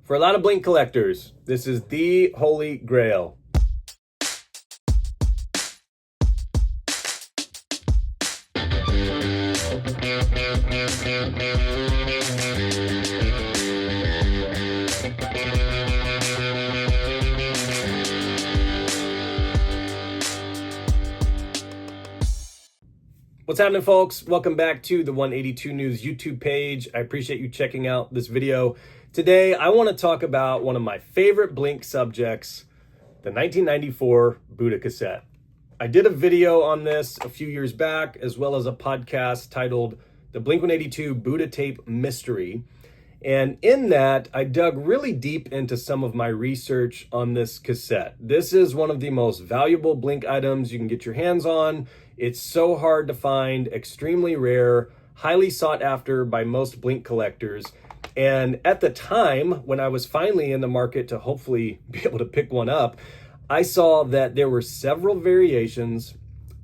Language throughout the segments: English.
For a lot of Blink collectors, this is the holy grail. What's happening, folks? Welcome back to the 182 News YouTube page. I appreciate you checking out this video. Today, I want to talk about one of my favorite Blink subjects, the 1994 Buddhacassette. I did a video on this a few years back, as well as a podcast titled The blink-182 Buddha Tape Mystery. And in that, I dug really deep into some of my research on this cassette. This is one of the most valuable Blink items you can get your hands on. It's so hard to find, extremely rare, highly sought after by most Blink collectors. And at the time, when I was finally in the market to hopefully be able to pick one up, I saw that there were several variations.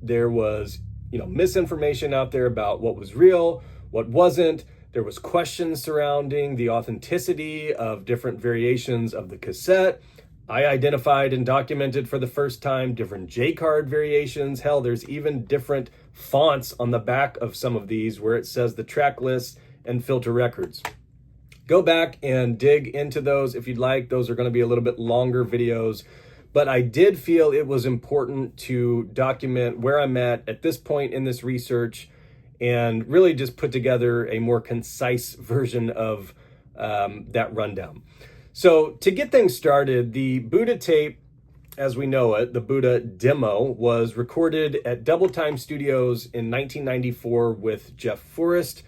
There was, misinformation out there about what was real, what wasn't. There was questions surrounding the authenticity of different variations of the cassette. I identified and documented for the first time different J-card variations. Hell, there's even different fonts on the back of some of these where it says the track list and filter records. Go back and dig into those if you'd like. Those are going to be a little bit longer videos. But I did feel it was important to document where I'm at this point in this research and really just put together a more concise version of that rundown. So to get things started, the Buddha tape, as we know it, the Buddha demo, was recorded at Double Time Studios in 1994 with Jeff Forrest.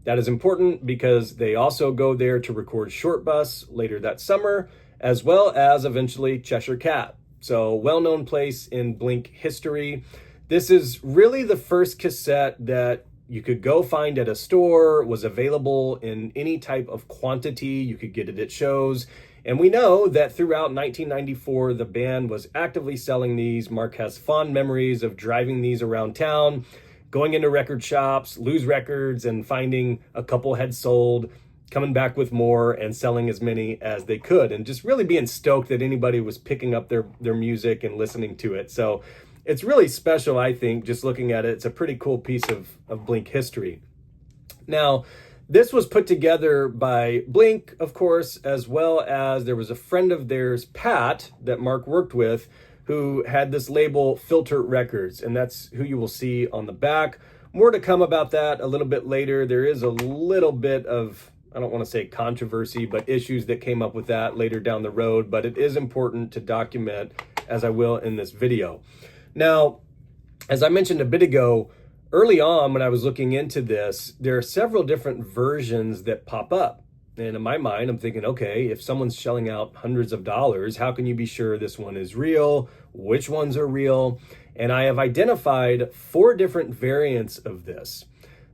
That is important because they also go there to record Short Bus later that summer, as well as eventually Cheshire Cat. So well-known place in Blink history. This is really the first cassette that you could go find at a store, was available in any type of quantity. You could get it at shows. And we know that throughout 1994, the band was actively selling these. Mark has fond memories of driving these around town, going into record shops, lose records, and finding a couple had sold, coming back with more and selling as many as they could, and just really being stoked that anybody was picking up their music and listening to it. So it's really special, I think, just looking at it. It's a pretty cool piece of Blink history. Now, this was put together by Blink, of course, as well as there was a friend of theirs, Pat, that Mark worked with, who had this label Filter Records, and that's who you will see on the back. More to come about that a little bit later. There is a little bit of, I don't want to say controversy, but issues that came up with that later down the road, but it is important to document, as I will in this video. Now, as I mentioned a bit ago, early on when I was looking into this, there are several different versions that pop up. And in my mind, I'm thinking, okay, if someone's shelling out hundreds of dollars, how can you be sure this one is real? Which ones are real? And I have identified 4 different variants of this.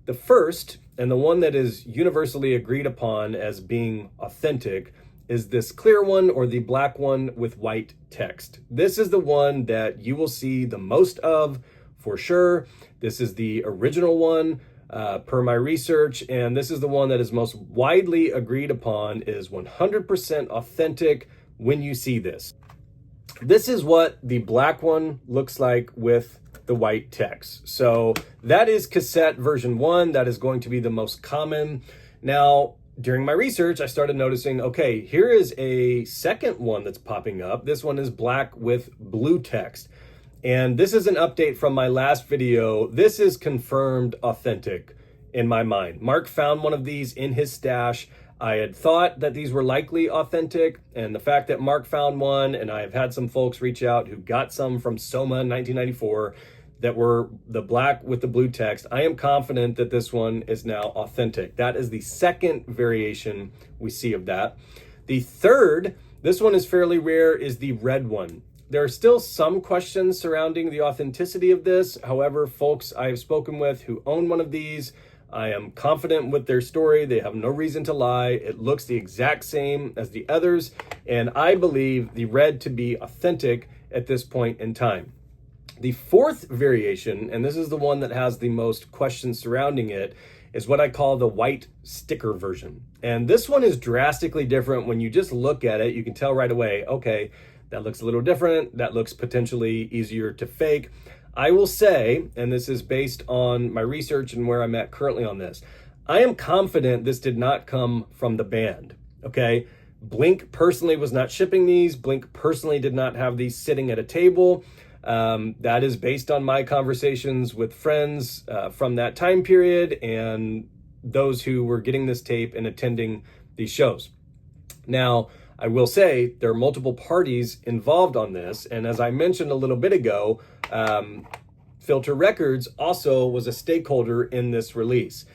The first, and the one that is universally agreed upon as being authentic, is this clear one, or the black one with white text. This is the one that you will see the most of for sure. This is the original one per my research, and this is the one that is most widely agreed upon is 100% authentic when you see this. This is what the black one looks like with the white text. So that is cassette version 1. That is going to be the most common. Now, during my research, I started noticing, okay, here is a second one that's popping up. This one is black with blue text. And this is an update from my last video. This is confirmed authentic in my mind. Mark found one of these in his stash. I had thought that these were likely authentic, and the fact that Mark found one, and I have had some folks reach out who got some from Soma in 1994, that were the black with the blue text, I am confident that this one is now authentic. That is the second variation we see of that. The third, this one is fairly rare, is the red one. There are still some questions surrounding the authenticity of this. However, folks I have spoken with who own one of these, I am confident with their story. They have no reason to lie. It looks the exact same as the others, and I believe the red to be authentic at this point in time. The fourth variation, and this is the one that has the most questions surrounding it, is what I call the white sticker version. And this one is drastically different. When you just look at it, you can tell right away, okay, that looks a little different. That looks potentially easier to fake. I will say, and this is based on my research and where I'm at currently on this, I am confident this did not come from the band, okay? Blink personally was not shipping these. Blink personally did not have these sitting at a table. That is based on my conversations with friends from that time period and those who were getting this tape and attending these shows. Now, I will say there are multiple parties involved on this. And as I mentioned a little bit ago, Filter Records also was a stakeholder in this release.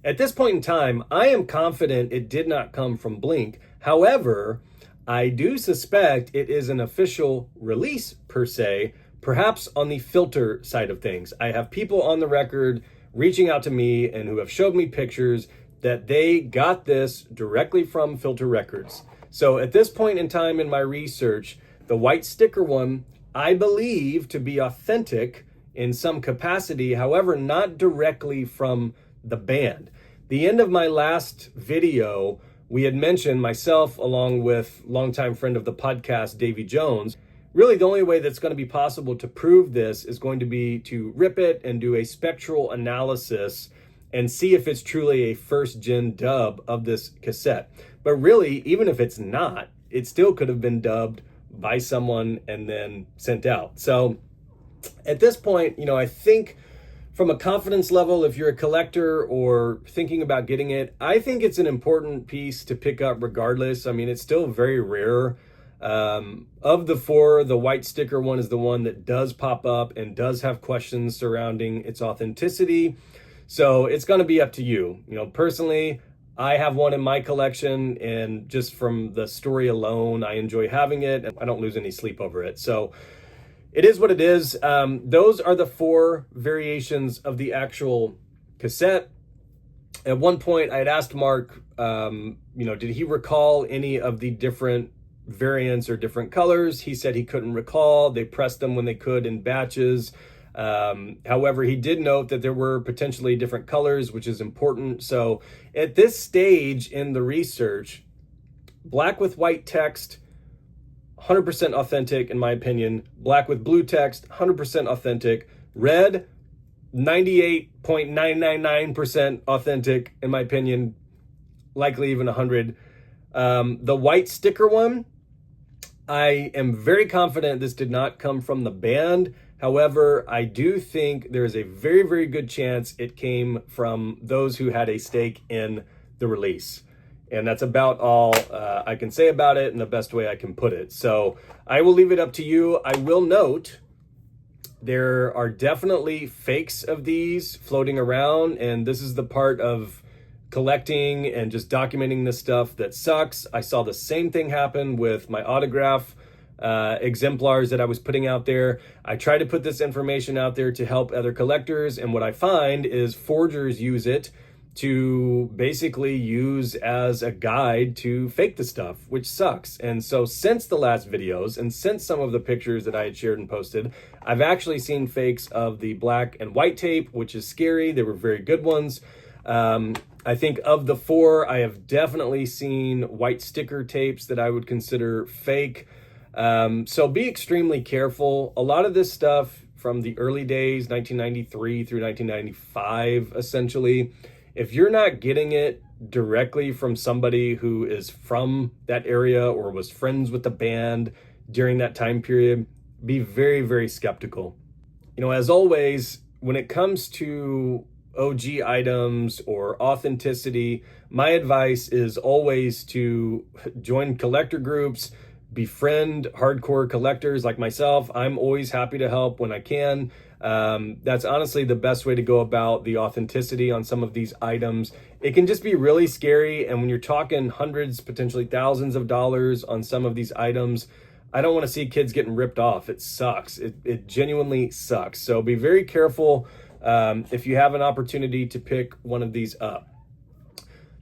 At this point in time, I am confident it did not come from Blink. However, I do suspect it is an official release per se, perhaps on the Filter side of things. I have people on the record reaching out to me and who have showed me pictures that they got this directly from Filter Records. So at this point in time in my research, the white sticker one, I believe to be authentic in some capacity, however, not directly from the band. The end of my last video, we had mentioned, myself along with longtime friend of the podcast, Davy Jones, really the only way that's going to be possible to prove this is going to be to rip it and do a spectral analysis and see if it's truly a first gen dub of this cassette. But really, even if it's not, it still could have been dubbed by someone and then sent out. So at this point, I think from a confidence level, if you're a collector or thinking about getting it, I think it's an important piece to pick up regardless. I mean, it's still very rare. Of the four, the white sticker one is the one that does pop up and does have questions surrounding its authenticity. So it's going to be up to you. Personally, I have one in my collection, and just from the story alone, I enjoy having it and I don't lose any sleep over it. So it is what it is. Those are the four variations of the actual cassette. At one point I had asked Mark, did he recall any of the different variants or different colors? He said he couldn't recall. They pressed them when they could in batches. However, he did note that there were potentially different colors, which is important. So at this stage in the research, black with white text, 100% authentic in my opinion. Black with blue text, 100% authentic. Red, 98.999% authentic in my opinion, likely even 100. The white sticker one, I am very confident this did not come from the band. However, I do think there is a very, very good chance it came from those who had a stake in the release. And that's about all I can say about it in the best way I can put it. So I will leave it up to you. I will note there are definitely fakes of these floating around. And this is the part of collecting and just documenting this stuff that sucks. I saw the same thing happen with my autograph exemplars that I was putting out there. I try to put this information out there to help other collectors. And what I find is forgers use it to basically use as a guide to fake the stuff, which sucks. And so since the last videos and since some of the pictures that I had shared and posted, I've actually seen fakes of the black and white tape, which is scary. They were very good ones. I think of the four, I have definitely seen white sticker tapes that I would consider fake. So be extremely careful. A lot of this stuff from the early days, 1993 through 1995, essentially, if you're not getting it directly from somebody who is from that area or was friends with the band during that time period, be very, very skeptical. As always, when it comes to OG items or authenticity, my advice is always to join collector groups, befriend hardcore collectors like myself. I'm always happy to help when I can. That's honestly the best way to go about the authenticity on some of these items. It can just be really scary. And when you're talking hundreds, potentially thousands of dollars on some of these items, I don't want to see kids getting ripped off. It sucks. It genuinely sucks. So be very careful if you have an opportunity to pick one of these up.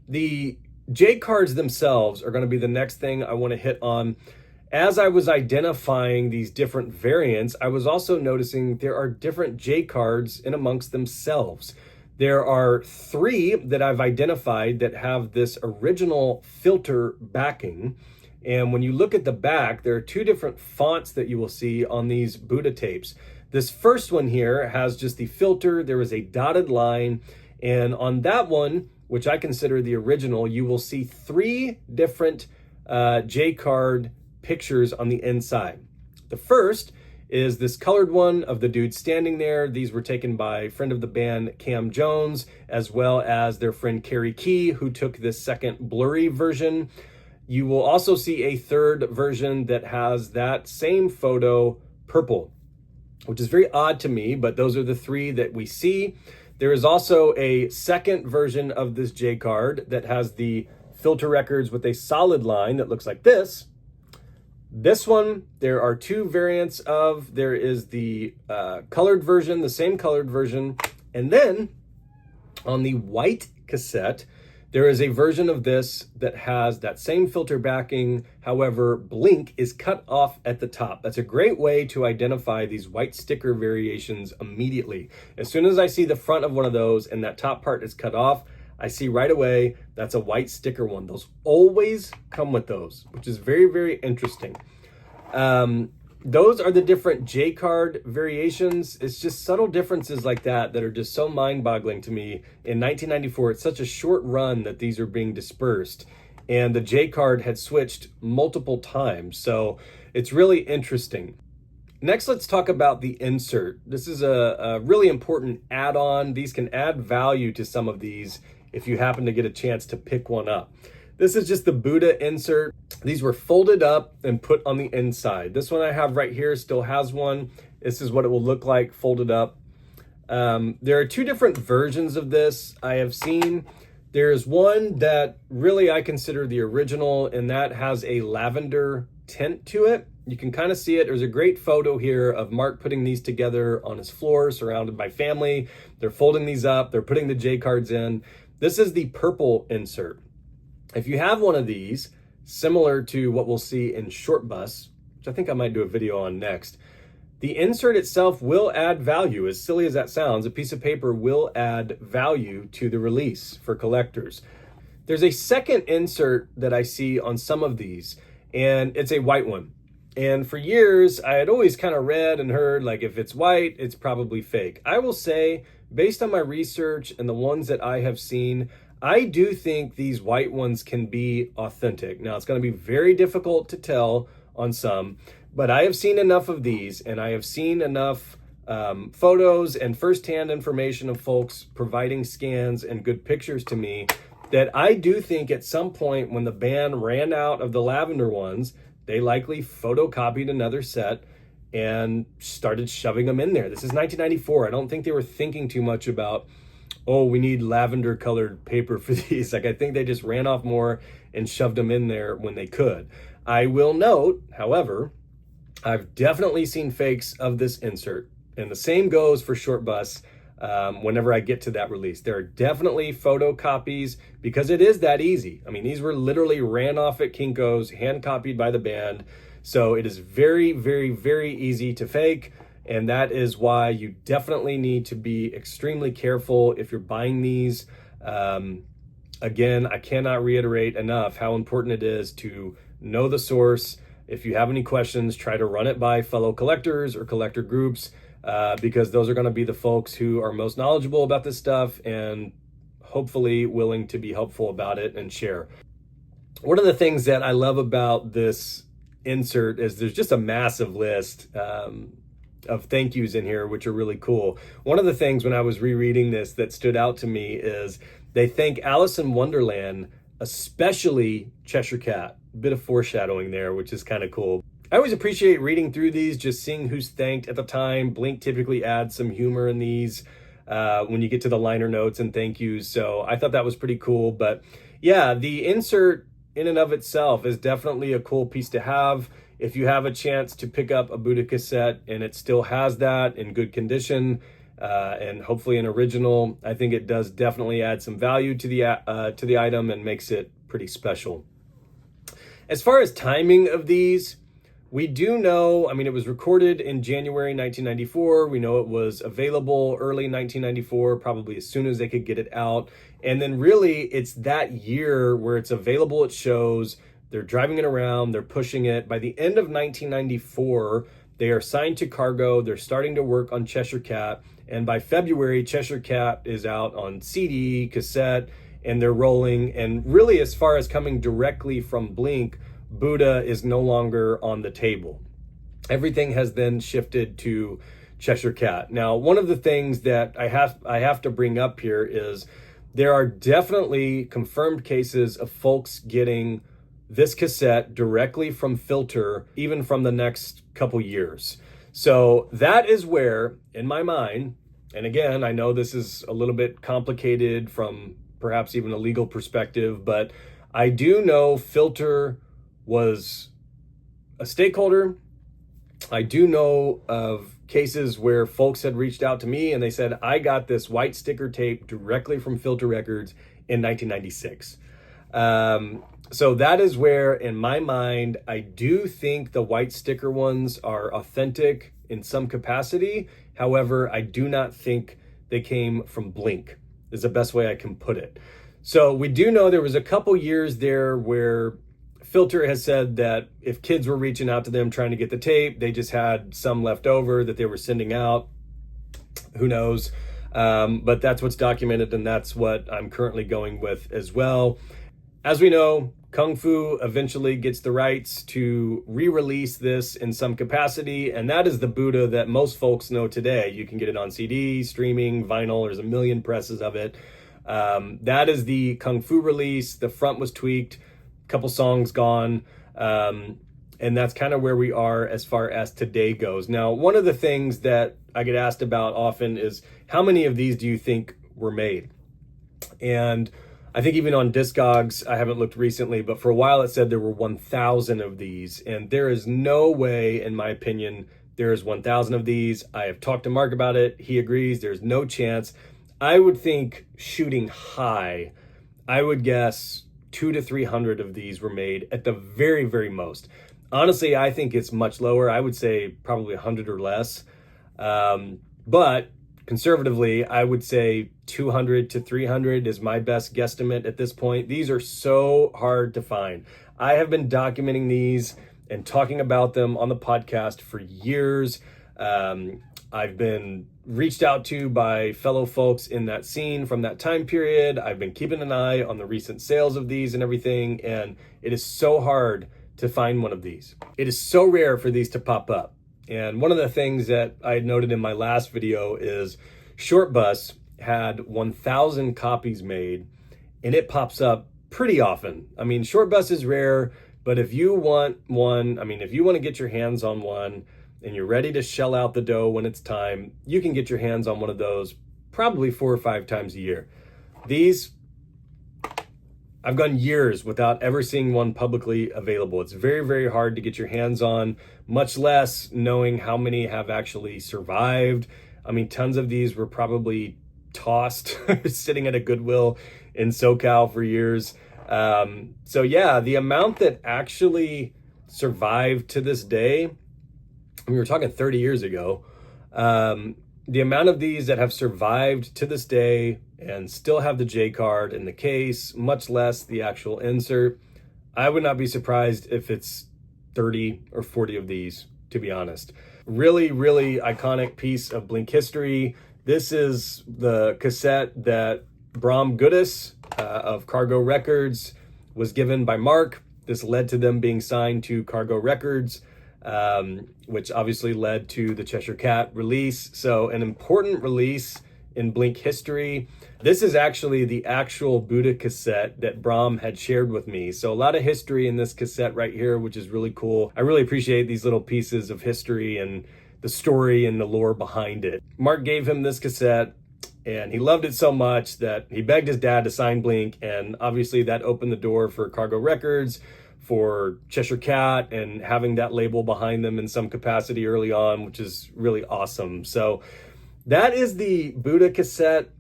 The J cards themselves are going to be the next thing I want to hit on. As I was identifying these different variants, I was also noticing there are different J cards in amongst themselves. There are 3 that I've identified that have this original filter backing. And when you look at the back, there are 2 different fonts that you will see on these Buddha tapes. This first one here has just the filter. There is a dotted line. And on that one, which I consider the original, you will see 3 different J-card pictures on the inside. The first is this colored one of the dude standing there. These were taken by a friend of the band, Cam Jones, as well as their friend Carrie Key, who took this second blurry version. You will also see a third version that has that same photo purple, which is very odd to me, but those are the 3 that we see. There is also a second version of this J-card that has the filter records with a solid line that looks like this. This one, there are 2 variants of. There is the colored version, the same colored version. And then on the white cassette, there is a version of this that has that same filter backing. However, blink is cut off at the top. That's a great way to identify these white sticker variations immediately. As soon as I see the front of one of those and that top part is cut off, I see right away that's a white sticker one. Those always come with those, which is very, very interesting. Those are the different J-card variations. It's just subtle differences like that that are just so mind-boggling to me. In 1994, it's such a short run that these are being dispersed, and the J-card had switched multiple times. So it's really interesting. Next, let's talk about the insert. This is a really important add-on. These can add value to some of these if you happen to get a chance to pick one up. This is just the Buddha insert. These were folded up and put on the inside. This one I have right here still has one. This is what it will look like folded up. There are 2 different versions of this I have seen. There's one that really I consider the original, and that has a lavender tint to it. You can kind of see it. There's a great photo here of Mark putting these together on his floor, surrounded by family. They're folding these up. They're putting the J cards in. This is the purple insert. If you have one of these, similar to what we'll see in Short Bus, which I think I might do a video on next, the insert itself will add value. As silly as that sounds, a piece of paper will add value to the release for collectors. There's a second insert that I see on some of these, and it's a white one. And for years, I had always kind of read and heard, like, if it's white, it's probably fake. I will say, based on my research and the ones that I have seen, I do think these white ones can be authentic. Now, it's going to be very difficult to tell on some, but I have seen enough of these, and I have seen enough photos and firsthand information of folks providing scans and good pictures to me that I do think at some point when the band ran out of the lavender ones, they likely photocopied another set and started shoving them in there. This is 1994. I don't think they were thinking too much about, oh, we need lavender colored paper for these. Like, I think they just ran off more and shoved them in there when they could. I will note, however, I've definitely seen fakes of this insert, and the same goes for Short Bus. Whenever I get to that release, there are definitely photocopies because it is that easy. I mean, these were literally ran off at Kinko's, hand copied by the band. So it is very, very, very easy to fake. And that is why you definitely need to be extremely careful if you're buying these. Again, I cannot reiterate enough how important it is to know the source. If you have any questions, try to run it by fellow collectors or collector groups, because those are going to be the folks who are most knowledgeable about this stuff and hopefully willing to be helpful about it and share. One of the things that I love about this insert is there's just a massive list of thank yous in here, which are really cool. One of the things when I was rereading this that stood out to me is they thank Alice in Wonderland, especially Cheshire Cat. A bit of foreshadowing there, which is kind of cool. I always appreciate reading through these, just seeing who's thanked at the time. Blink typically adds some humor in these when you get to the liner notes and thank yous. So I thought that was pretty cool. But yeah, the insert in and of itself is definitely a cool piece to have. If you have a chance to pick up a Buddhacassette and it still has that in good condition and hopefully an original, I think it does definitely add some value to the item and makes it pretty special. As far as timing of these, We do know, I mean, it was recorded in January 1994. We know it was available early 1994, probably as soon as they could get it out. And then really, it's that year where it's available at shows. They're driving it around, they're pushing it. By the end of 1994, they are signed to Cargo. They're starting to work on Cheshire Cat. And by February, Cheshire Cat is out on CD, cassette, and they're rolling. And really, as far as coming directly from Blink, Buddha is no longer on the table. Everything has then shifted to Cheshire Cat. Now, one of the things that I have to bring up here is there are definitely confirmed cases of folks getting this cassette directly from Filter, even from the next couple years. So that is where, in my mind, and again, I know this is a little bit complicated from perhaps even a legal perspective, but I do know Filter was a stakeholder. I do know of cases where folks had reached out to me and they said, I got this white sticker tape directly from Filter Records in 1996. So that is where, in my mind, I do think the white sticker ones are authentic in some capacity. However, I do not think they came from Blink, is the best way I can put it. So we do know there was a couple years there where Filter has said that if kids were reaching out to them trying to get the tape, they just had some left over that they were sending out. Who knows? But that's what's documented, and that's what I'm currently going with as well. As we know, Kung Fu eventually gets the rights to re-release this in some capacity, and that is the Buddha that most folks know today. You can get it on CD, streaming, vinyl. There's a million presses of it. That is the Kung Fu release. The front was tweaked. Couple songs gone, and that's kind of where we are as far as today goes. Now, one of the things that I get asked about often is how many of these do you think were made? And I think even on Discogs, I haven't looked recently, but for a while it said there were 1,000 of these, and there is no way, in my opinion, there is 1,000 of these. I have talked to Mark about it. He agrees. There's no chance. I would think, shooting high, I would guess 200 to 300 of these were made at the very, very most. Honestly, I think it's much lower. I would say probably 100 or less. But conservatively, I would say 200 to 300 is my best guesstimate at this point. These are so hard to find. I have been documenting these and talking about them on the podcast for years. I've been reached out to by fellow folks in that scene from that time period. I've been keeping an eye on the recent sales of these and everything, and it is so hard to find one of these. It is so rare for these to pop up. And one of the things that I had noted in my last video is Short Bus had 1,000 copies made, and it pops up pretty often. I mean, Short Bus is rare, but if you want one, I mean, if you want to get your hands on one, and you're ready to shell out the dough when it's time, you can get your hands on one of those probably 4 or 5 times a year. These, I've gone years without ever seeing one publicly available. It's very, very hard to get your hands on, much less knowing how many have actually survived. I mean, tons of these were probably tossed, sitting at a Goodwill in SoCal for years. So yeah, the amount that actually survived to this day, we were talking 30 years ago, the amount of these that have survived to this day and still have the J card in the case, much less the actual insert, I would not be surprised if it's 30 or 40 of these, to be honest. Really, really iconic piece of Blink history. This is the cassette that Bram Goodis of Cargo Records was given by Mark. This led to them being signed to Cargo Records, which obviously led to the Cheshire Cat release. So an important release in Blink history. This is actually the actual Buddha cassette that Bram had shared with me. So a lot of history in this cassette right here, which is really cool. I really appreciate these little pieces of history and the story and the lore behind it. Mark gave him this cassette, and he loved it so much that he begged his dad to sign Blink, and obviously that opened the door for Cargo Records, for Cheshire Cat, and having that label behind them in some capacity early on, which is really awesome. So that is the Buddha cassette.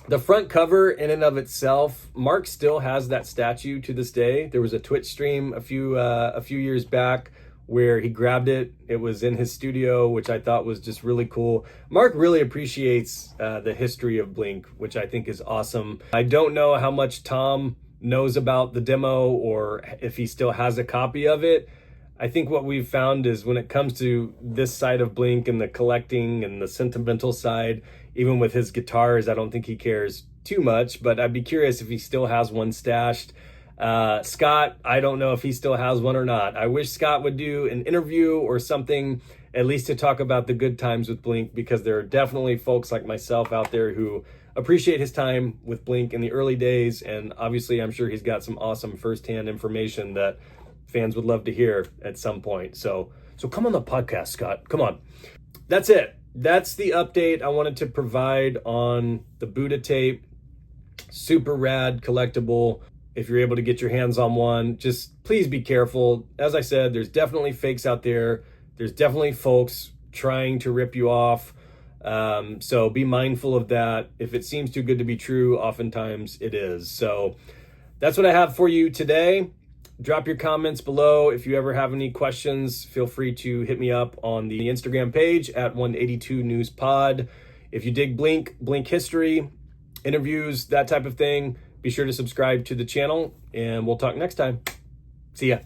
The front cover in and of itself, Mark still has that statue to this day. There was a Twitch stream a few years back where he grabbed it. It was in his studio, which I thought was just really cool. Mark really appreciates the history of Blink, which I think is awesome. I don't know how much Tom knows about the demo or if he still has a copy of it. I think what we've found is when it comes to this side of Blink and the collecting and the sentimental side, even with his guitars, I don't think he cares too much, but I'd be curious if he still has one stashed. Scott, I don't know if he still has one or not. I wish Scott would do an interview or something, at least to talk about the good times with Blink, because there are definitely folks like myself out there who appreciate his time with Blink in the early days, and obviously I'm sure he's got some awesome firsthand information that fans would love to hear at some point. So come on the podcast, Scott. Come on. That's it. That's the update I wanted to provide on the Buddha tape. Super rad collectible. If you're able to get your hands on one, just please be careful. As I said, there's definitely fakes out there. There's definitely folks trying to rip you off. So be mindful of that. If it seems too good to be true, oftentimes it is. So that's what I have for you today. Drop your comments below. If you ever have any questions, feel free to hit me up on the Instagram page at 182 News Pod. If you dig Blink history, interviews, that type of thing, be sure to subscribe to the channel, and we'll talk next time. See ya.